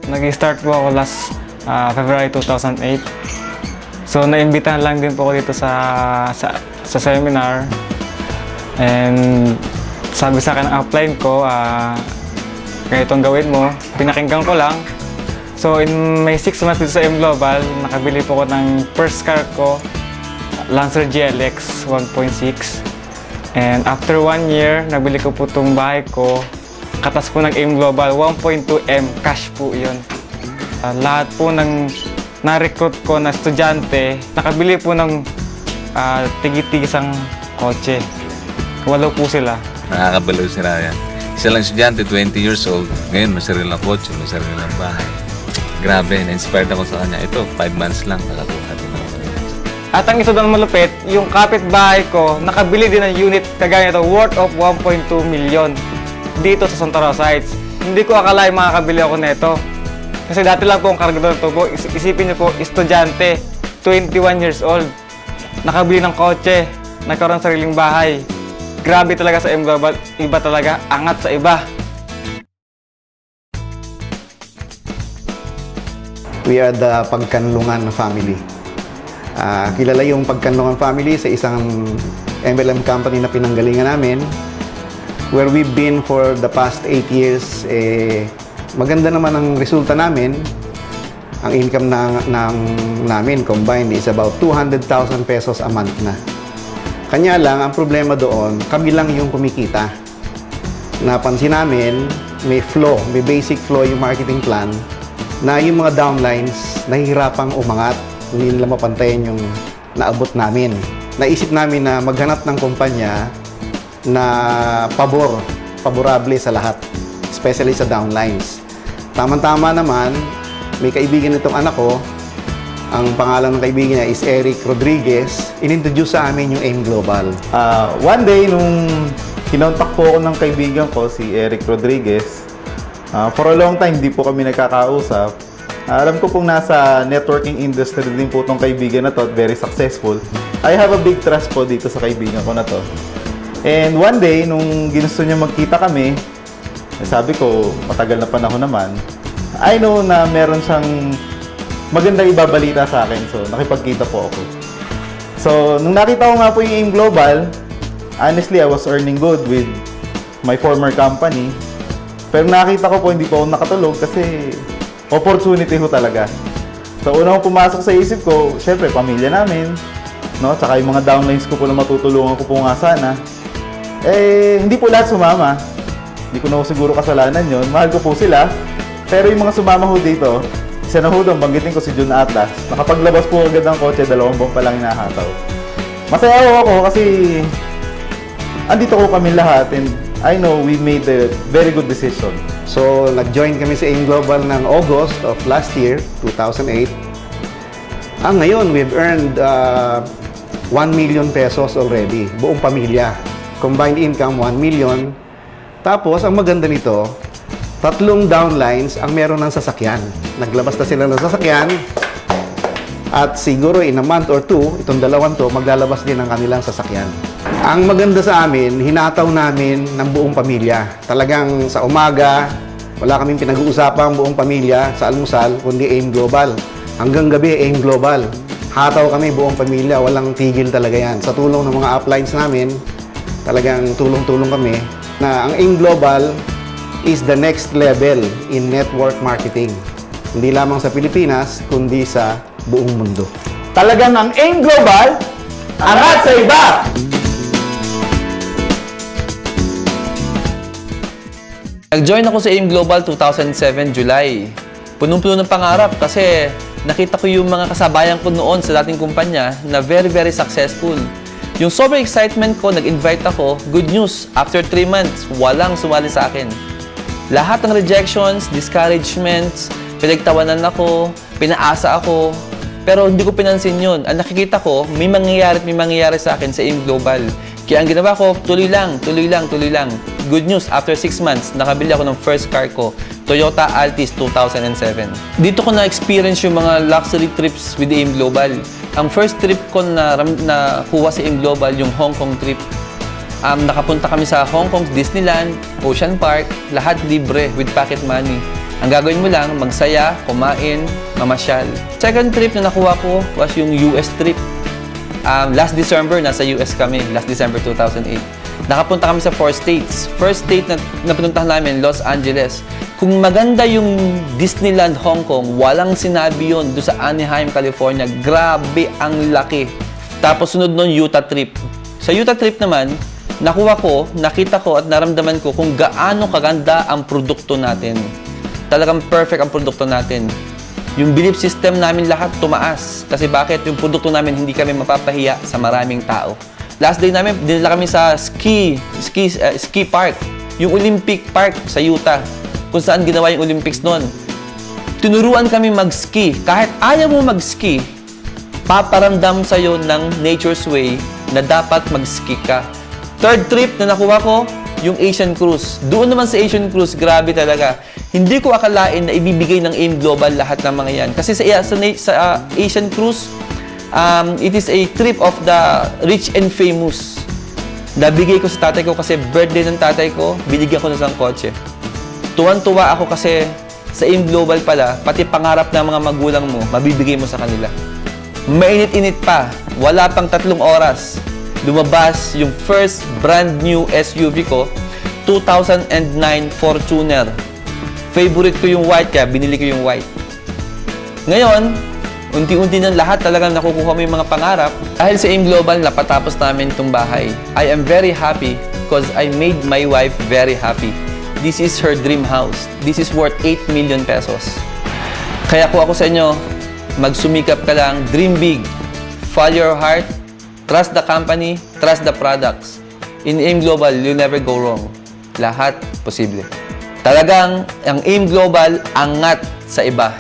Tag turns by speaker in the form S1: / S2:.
S1: Nag-start po ako last February 2008. So, naimbitahan lang din po ako dito sa seminar. And sabi sa akin ang upline ko, ganitong gawin mo. Pinakinggan ko lang. So, in may 6 months dito sa M Global, nakabili po ko ng first car ko, Lancer GLX 1.6. And after 1 year, nabili ko po itong bahay ko. Katas po ng M Global, 1.2M, cash po yun. Lahat po ng na-recruit ko na estudyante, nakabili po ng tigit-tigisang kotse. Walo po sila.
S2: Nakakabaliw sila yan. Isa lang estudyante, 20 years old. Ngayon, may sarilang kotse, may sarilang bahay. Grabe, na-inspired ako sa kanya. Ito, 5 months lang, nakakuha natin ako.
S1: At ang isa doon malupit, yung kapitbahay ko, nakabili din ng unit kagaya nito, worth of 1.2 million dito sa Santa Rosa Heights. Hindi ko akalain makakabili ako nito. Kasi dati lang po ang kargador to po. Isipin niyo po, estudyante, 21 years old. Nakabili ng kotse, nagkaroon ng sariling bahay. Grabe talaga sa M Global, iba talaga, angat sa iba.
S3: We are the Pagkanlungan family. Kilala yung Pagkanlungan family sa isang MLM company na pinanggalingan namin, where we've been for the past 8 years. Maganda naman ang resulta namin. Ang income namin combined is about 200,000 pesos a month na. Kanya lang, ang problema doon, kami lang yung kumikita. Napansin namin, may flaw, may basic flaw yung marketing plan, na yung mga downlines, nahihirapang umangat, hindi nila mapantayan yung naabot namin. Naisip namin na maghanap ng kumpanya na paborable sa lahat, especially sa downlines. Tama-tama naman, may kaibigan itong anak ko, ang pangalan ng kaibigan niya is Eric Rodriguez. Inintroduce sa amin yung M Global.
S4: One day, nung kinontak po ako ng kaibigan ko, si Eric Rodriguez, for a long time, di po kami nagkakausap. Alam ko pong nasa networking industry din po itong kaibigan na to at very successful. I have a big trust po dito sa kaibigan ko na to. And one day, nung ginusto niya magkita kami, sabi ko, matagal na panahon naman, I know na meron siyang maganda ibabalita sa akin. So, nakipagkita po ako. So, nung nakita ko nga po yung M Global, honestly, I was earning good with my former company. Pero nakita ko po, hindi po ako nakatulog kasi opportunity ho talaga. So, una ko pumasok sa isip ko, syempre, pamilya namin, no? Tsaka yung mga downlines ko po na matutulungan ko po nga sana. Hindi po lahat sumama. Hindi ko na siguro kasalanan yon. Mahal ko po sila. Pero yung mga sumama ho dito, isa na ho doon, banggitin ko si Jun Atlas. Nakapaglabas po agad ng kotse, 2 buwan pa lang hinahataw. Masaya ako kasi andito ko kami lahat and I know we made a very good decision.
S3: So, nag-join kami sa M Global ng August of last year, 2008. Ngayon, we've earned 1 million pesos already, buong pamilya. Combined income, 1 million. Tapos, ang maganda nito, 3 downlines ang meron ng sasakyan. Naglabas na sila ng sasakyan. At siguro in a month or 2, itong dalawang to, maglalabas din ang kanilang sasakyan. Ang maganda sa amin, hinataw namin ng buong pamilya. Talagang sa umaga, wala kaming pinag-uusapang buong pamilya sa almusal, kundi M Global. Hanggang gabi, M Global. Hataw kami buong pamilya, walang tigil talaga yan. Sa tulong ng mga uplines namin, talagang tulong-tulong kami na ang M Global is the next level in network marketing. Hindi lamang sa Pilipinas, kundi sa buong mundo.
S4: Talagang ang M Global, angat sa iba!
S5: Nag-join ako sa M Global 2007 July. Punong-puno ng pangarap kasi nakita ko yung mga kasabayan ko noon sa dating kumpanya na very successful. Yung sobrang excitement ko, nag-invite ako, good news, after 3 months, walang sumali sa akin. Lahat ng rejections, discouragements, pinagtawanan ako, pinaasa ako, pero hindi ko pinansin yun. Ang nakikita ko, may mangyayari sa akin sa M Global. Kaya ang ginawa ko, tuloy lang. Good news, after 6 months, nakabili ako ng first car ko, Toyota Altis 2007. Dito ko na-experience yung mga luxury trips with M Global. Ang first trip ko na kuha sa M Global, yung Hong Kong trip. Nakapunta kami sa Hong Kong, Disneyland, Ocean Park, lahat libre with pocket money. Ang gagawin mo lang, magsaya, kumain, mamasyal. Second trip na nakuha ko was yung US trip. Last December, nasa US kami. Last December 2008. Nakapunta kami sa 4 states. First state na napuntahan namin, Los Angeles. Kung maganda yung Disneyland Hong Kong, walang sinabi yun doon sa Anaheim, California. Grabe ang laki. Tapos sunod nun, Utah trip. Sa Utah trip naman, nakuha ko, nakita ko at naramdaman ko kung gaano kaganda ang produkto natin. Talagang perfect ang produkto natin. Yung belief system namin lahat tumaas. Kasi bakit? Yung produkto namin hindi kami mapapahiya sa maraming tao. Last day namin, dinala kami sa ski park. Yung Olympic Park sa Utah. Kung saan ginawa yung Olympics noon. Tinuruan kami mag-ski. Kahit ayaw mo mag-ski, paparamdam sa'yo ng nature's way na dapat mag-ski ka. Third trip na nakuha ko, yung Asian Cruise. Doon naman sa Asian Cruise, grabe talaga. Hindi ko akalain na ibibigay ng AIM Global lahat ng mga yan. Kasi sa Asian Cruise, it is a trip of the rich and famous. Nabigay ko sa tatay ko kasi birthday ng tatay ko, binigyan ko na isang kotse. Tuwan-tuwa ako kasi sa AIM Global pala, pati pangarap ng mga magulang mo, mabibigay mo sa kanila. Mainit-init pa, wala pang 3 oras. Lumabas yung first brand new SUV ko, 2009 Fortuner. Favorite ko yung white, kaya binili ko yung white. Ngayon, unti-unti na lahat talagang nakukuha mo yung mga pangarap. Dahil sa AIM Global, napatapos namin itong bahay. I am very happy because I made my wife very happy. This is her dream house. This is worth 8 million pesos. Kaya kung ako sa inyo, magsumikap ka lang, dream big, follow your heart, trust the company, trust the products. In AIM Global, you'll never go wrong. Lahat posible. Talagang, ang AIM Global, angat sa iba.